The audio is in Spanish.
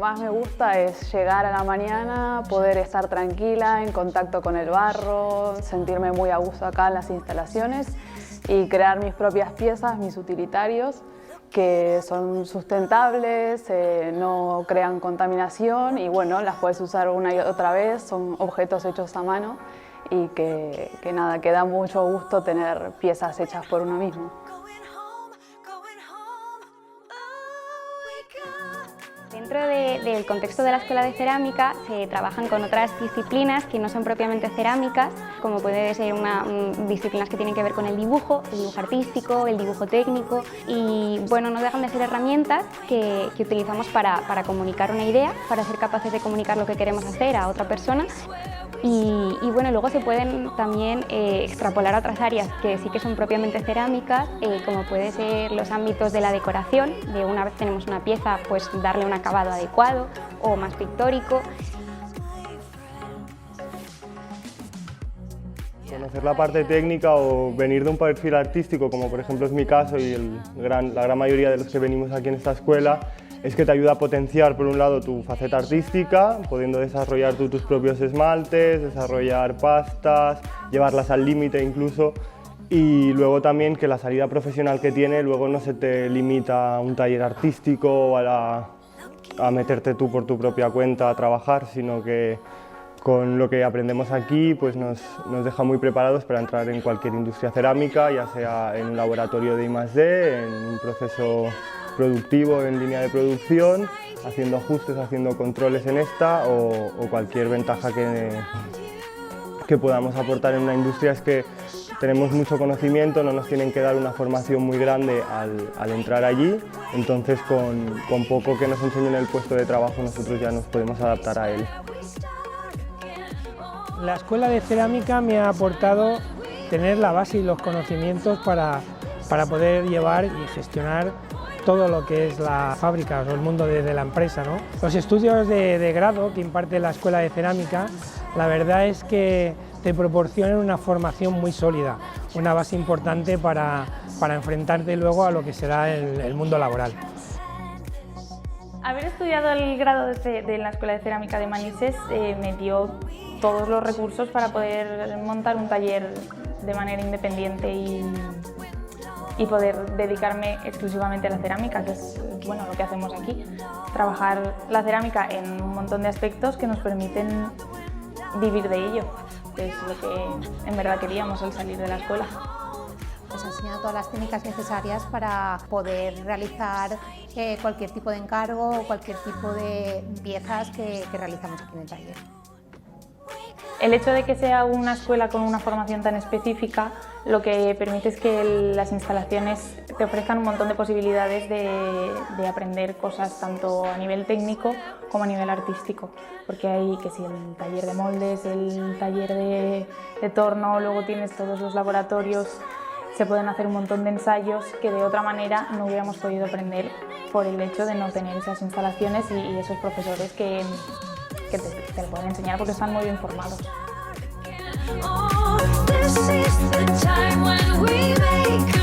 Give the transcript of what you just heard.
más me gusta es llegar a la mañana, poder estar tranquila, en contacto con el barro, sentirme muy a gusto acá en las instalaciones y crear mis propias piezas, mis utilitarios, que son sustentables, no crean contaminación y bueno, las puedes usar una y otra vez, son objetos hechos a mano y que nada, que da mucho gusto tener piezas hechas por uno mismo. Dentro del contexto de la Escuela de Cerámica se trabajan con otras disciplinas que no son propiamente cerámicas, como puede ser disciplinas que tienen que ver con el dibujo artístico, el dibujo técnico y bueno, no dejan de ser herramientas que utilizamos para comunicar una idea, para ser capaces de comunicar lo que queremos hacer a otra persona. Y bueno, luego se pueden también extrapolar a otras áreas que sí que son propiamente cerámicas, como puede ser los ámbitos de la decoración, de una vez tenemos una pieza, pues darle un acabado adecuado o más pictórico. Conocer la parte técnica o venir de un perfil artístico, como por ejemplo es mi caso y la gran mayoría de los que venimos aquí en esta escuela, es que te ayuda a potenciar por un lado tu faceta artística, pudiendo desarrollar tú tus propios esmaltes, desarrollar pastas, llevarlas al límite incluso, y luego también que la salida profesional que tiene luego no se te limita a un taller artístico o a meterte tú por tu propia cuenta a trabajar, sino que con lo que aprendemos aquí pues nos deja muy preparados para entrar en cualquier industria cerámica, ya sea en un laboratorio de I+D, en un proceso productivo en línea de producción, haciendo ajustes, haciendo controles en esta o cualquier ventaja que podamos aportar en una industria es que tenemos mucho conocimiento, no nos tienen que dar una formación muy grande al entrar allí, entonces con poco que nos enseñen el puesto de trabajo nosotros ya nos podemos adaptar a él. La Escuela de Cerámica me ha aportado tener la base y los conocimientos para poder llevar y gestionar todo lo que es la fábrica o el mundo de la empresa, ¿no? Los estudios de grado que imparte la Escuela de Cerámica, la verdad es que te proporcionan una formación muy sólida, una base importante para enfrentarte luego a lo que será el mundo laboral. Haber estudiado el grado de la Escuela de Cerámica de Manises me dio todos los recursos para poder montar un taller de manera independiente y poder dedicarme exclusivamente a la cerámica, que es bueno, lo que hacemos aquí. Trabajar la cerámica en un montón de aspectos que nos permiten vivir de ello, que es lo que en verdad queríamos al salir de la escuela. Nos enseñan todas las técnicas necesarias para poder realizar cualquier tipo de encargo o cualquier tipo de piezas que realizamos aquí en el taller. El hecho de que sea una escuela con una formación tan específica lo que permite es que las instalaciones te ofrezcan un montón de posibilidades de aprender cosas tanto a nivel técnico como a nivel artístico, porque hay que si el taller de moldes, el taller de torno, luego tienes todos los laboratorios, se pueden hacer un montón de ensayos que de otra manera no hubiéramos podido aprender por el hecho de no tener esas instalaciones y esos profesores que te lo pueden enseñar porque están muy bien formados. Oh, this is the time when we make